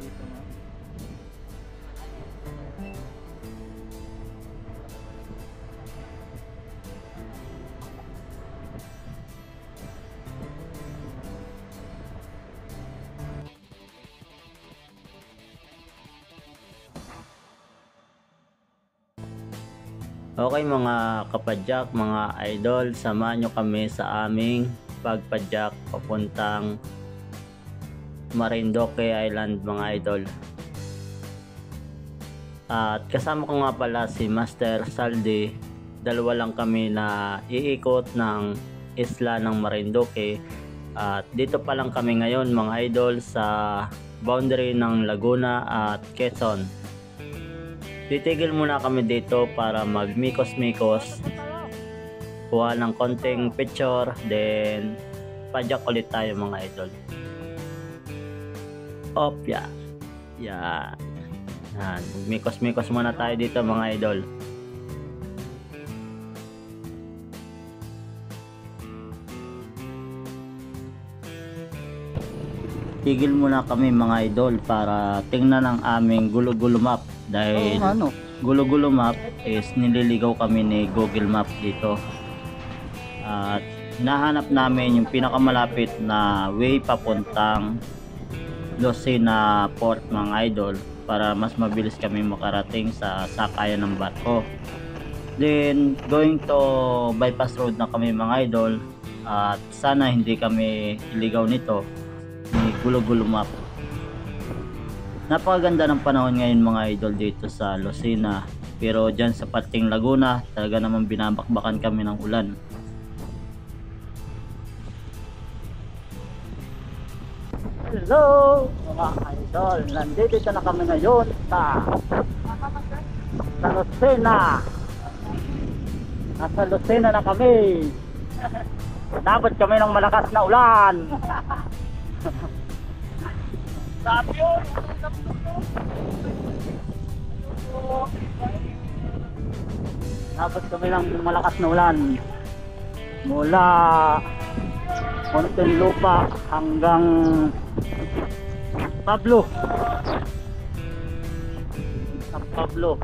dito nga. Okay mga kapadyak, mga idol, samahan nyo kami sa aming pagpadyak papuntang Marinduque Island mga idol. At kasama ko nga pala si Master Saldi. Dalawa lang kami na iikot ng isla ng Marinduque. At dito pa lang kami ngayon mga idol sa boundary ng Laguna at Quezon. Titigil muna kami dito para magmikos-mikos, kuha ng konting picture, then padyak ulit tayo mga idol. Opya. Yan. Magmikos-mikos muna tayo dito mga idol. Tigil muna kami mga idol para tingnan ang aming gulo-gulo map. Dahil gulo-gulo map is nililigaw kami ni Google Map dito. At hinahanap namin yung pinakamalapit na way papuntang Lucena Port mga idol para mas mabilis kami makarating sa sakayan ng barko. Then going to bypass road na kami mga idol, at sana hindi kami iligaw nito ni gulo-gulo map. Napakaganda ng panahon ngayon mga idol dito sa Lucena, pero dyan sa pating Laguna talaga naman binabakbakan kami ng ulan. Hello mga idol, nandito na kami ngayon sa Lucena. Nasa Lucena na kami. Nabot kami ng malakas na ulan. Sabi yun! Tapos kami lang malakas na ulan mula Muntinlupa hanggang Pablo. San Pablo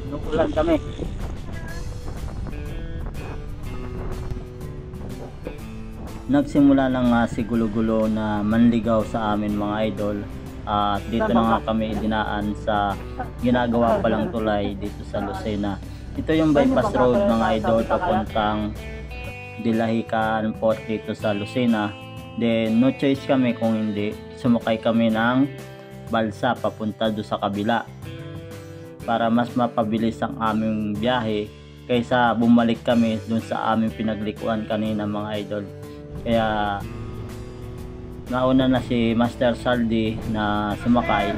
nuulan kami. Nagsimula lang nga si Gulo-Gulo na manligaw sa amin mga idol. At dito na nga kami dinaan sa ginagawa palang tulay dito sa Lucena. Ito yung bypass road mga idol papuntang Dilahican Port dito sa Lucena. Then no choice kami kung hindi sumakay kami ng balsa papunta do sa kabila para mas mapabilis ang aming biyahe kaysa bumalik kami dun sa aming pinaglikuan kanina mga idol. Kaya nauna na si Master Saldi na sumakay.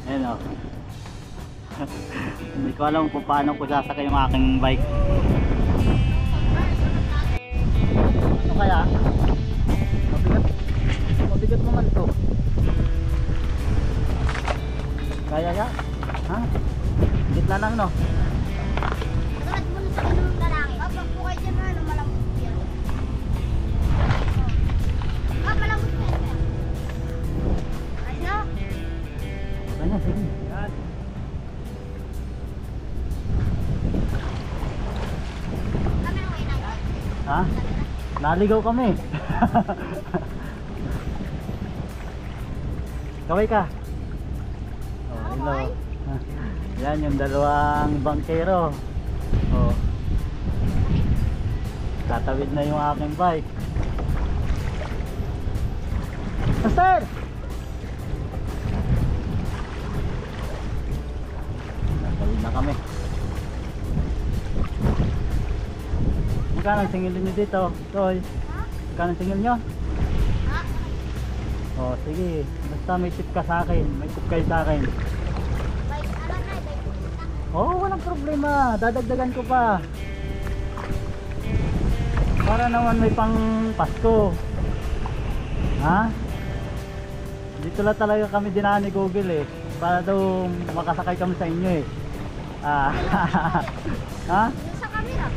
Ayan o. Hindi ko alam kung paano ko sasakay yung aking bike. Ano kaya? Mabigat naman to. Kaya ya? Ha? Gitna lang no? Ha? Naligaw kami. Kaway ka. Oh, hello. Yan yung dalawang bangkero. Oh. Tatawid na yung aking bike. Master! Tatawid na kami. Magkano ang singil nyo dito? Toy? Magkano ang singil nyo? Oh, sige. Basta may tip ka sa akin. May tip kayo sa akin. Oh, walang problema. Dadagdagan ko pa. Para naman may pang Pasko. Ha? Dito lang talaga kami dinaan ni Google eh. Para daw makasakay kami sa inyo eh. Ah. Ha? Yung sa camera.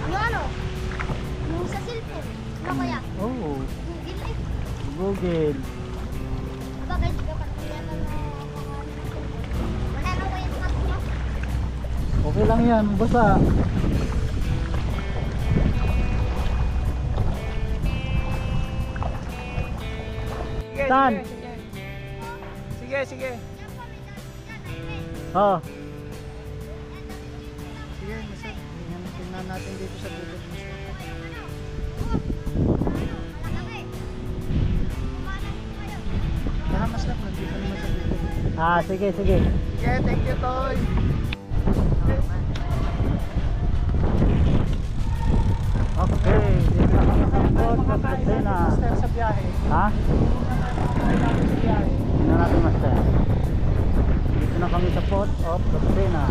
Yung ano? Yung sa cellphone. Ano kaya? Oo, Google eh. Google. Bagay, di ka pa kuya na mga... Wala na kuya sa mga... Okay lang yan, basta. Saan? Sige, sige. Oh, Sige, Mister. Tingnan natin dito sa Google, Mister. Kahamas lang, nandito naman sa Google. sige, sige. Sige, thank you, Toy. Okay, dito na kami sa Port of Lucena. Mister, sa biyahe. Ha? Sa biyahe. Tingnan natin, master. Dito na kami sa Port of Lucena.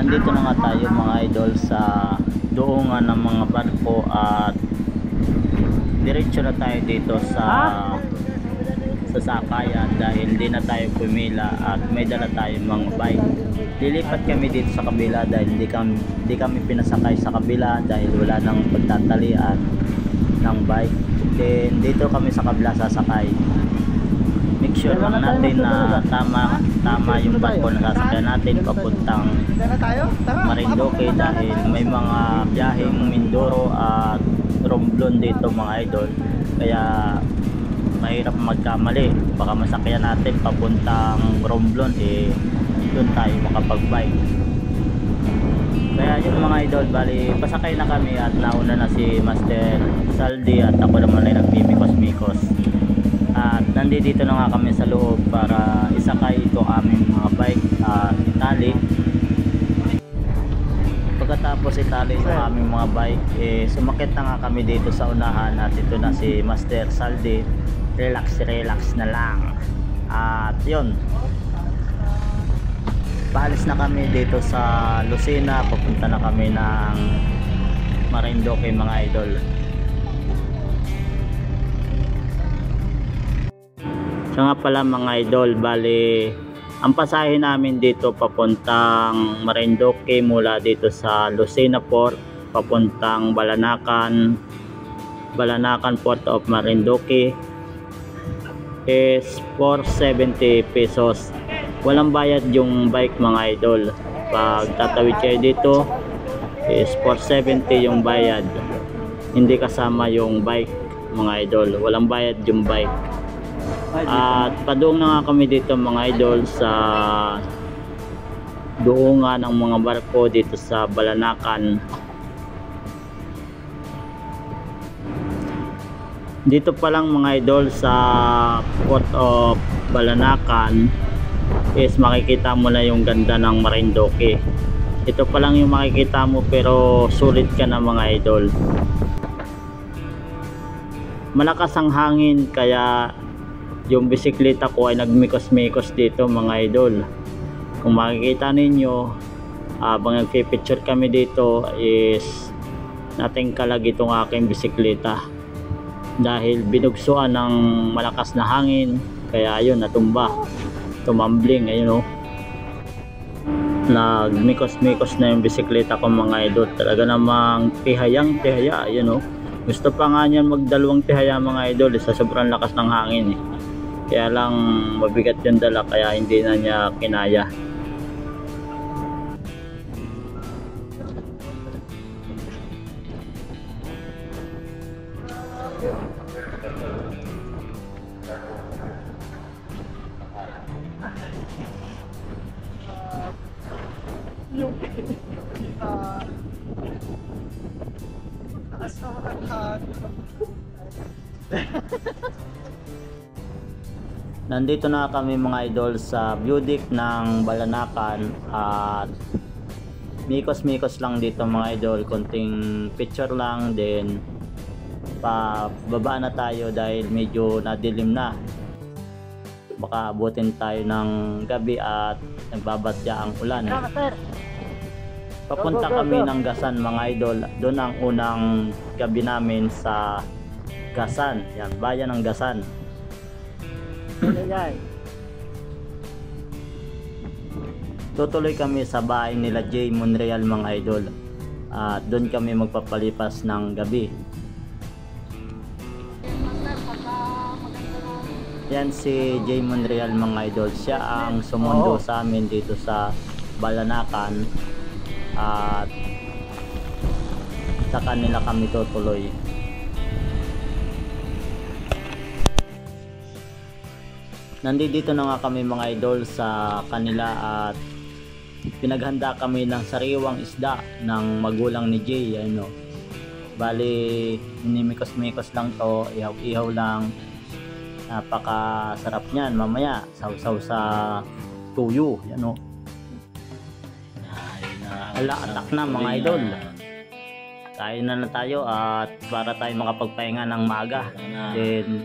Nandito na nga tayo mga idol sa doongan ng mga barko at diretso na tayo dito sa sakayan dahil hindi na tayo pumila at may dala tayong mga bike. Lilipat kami dito sa kabila dahil hindi kami pinasakay sa kabila dahil wala nang pagtatalian ng bike. Then dito kami sa kabila sasakay. Make sure lang natin na tama yung barko na sasakyan natin papuntang Tara tayo? Tara. Marinduque dahil may mga biyaheng Mindoro at Romblon dito mga idol. Kaya mahirap magkamali, baka masakyan natin papuntang Romblon doon tayo makapag-bike. Kaya yung mga idol, bali pasakay na kami at nauna na si Master Saldi at ako naman ay nagmimikos-mikos. At nandito na nga kami sa loob para isakay ito aming mga bike at itali. Pagkatapos itali yung aming mga bike, sumakit na nga kami dito sa unahan at ito na si Master Saldi. Relax na lang. At yun, paalis na kami dito sa Lucena, papunta na kami ng Marinduque mga idol. So nga pala mga idol, bali ang pasahe namin dito papuntang Marinduque mula dito sa Lucena Port papuntang Balanacan Port of Marinduque is 470 pesos. Walang bayad yung bike mga idol. Pag tatawid kayo dito is 470 yung bayad, hindi kasama yung bike mga idol. Walang bayad yung bike. At padung na nga kami dito mga idol sa doongan ng mga barko dito sa Balanacan. Dito pa lang mga idol sa Port of Balanacan is makikita mo na yung ganda ng Marinduque. Ito pa lang yung makikita mo pero sulit ka na mga idol. Malakas ang hangin kaya yung bisikleta ko ay nagmikos-mikos dito mga idol. Kung makikita ninyo habang nagpipicture kami dito is natingkalag itong aking bisikleta dahil binugsuan ng malakas na hangin, kaya ayun natumba, tumambling. Ayun nagmikos-mikos na yung bisikleta ko mga idol. Talaga namang tihayang tihaya. Ayun gusto pa nga niyan magdalawang tihaya mga idol sa sobrang lakas ng hangin kaya lang mabigat yung dala kaya hindi na niya kinaya. Yung taas na makakad. Nandito na kami mga idol sa view deck ng Balanacan at mikos-mikos lang dito mga idol, konting picture lang, then pababa na tayo dahil medyo nadilim na. Baka abutin tayo ng gabi at nagbabatya ang ulan. Papunta kami ng Gasan mga idol. Doon ang unang gabi namin sa Gasan. Yan, bayan ng Gasan. tutuloy kami sa bahay nila Jay Monreal mga idol. At doon kami magpapalipas ng gabi. Yan si Jay Monreal mga idol. Siya ang sumundo sa amin dito sa Balanacan. At sa kanila kami tutuloy. Nandito na nga kami mga idol sa kanila at pinaghanda kami ng sariwang isda ng magulang ni Jay. Ano, bali inimikos-mikos lang to, ihaw-ihaw lang. Napakasarap niyan mamaya, sausaw sa tuyo. Yan o. Ala, atak na mga idol. Kain na tayo at para tayo makapagpahinga ng maaga. Then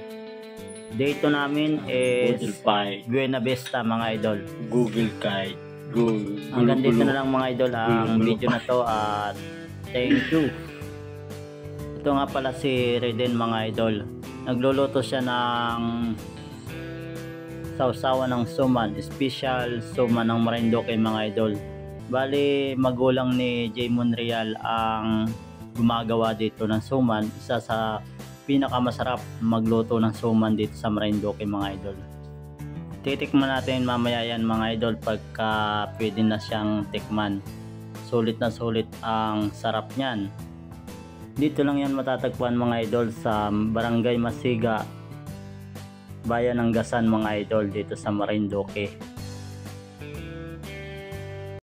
dito namin is Buena Vista mga idol. Google Guide. Google. Hanggang dito na lang mga idol ang video na to at thank you. Ito nga pala si Reden mga idol. Nagluluto siya ng sausawan ng suman, special suman ng Marinduque mga idol. Bali magulang ni Jay Monreal ang gumagawa dito ng suman, isa sa pinakamasarap magluto ng suman dito sa Marinduque mga idol. Titikman natin mamaya yan mga idol pagka pwede na siyang tikman. Sulit na sulit ang sarap niyan. Dito lang yan matatagpuan mga idol sa Barangay Masiga, Bayan ng Gasan mga idol dito sa Marinduque.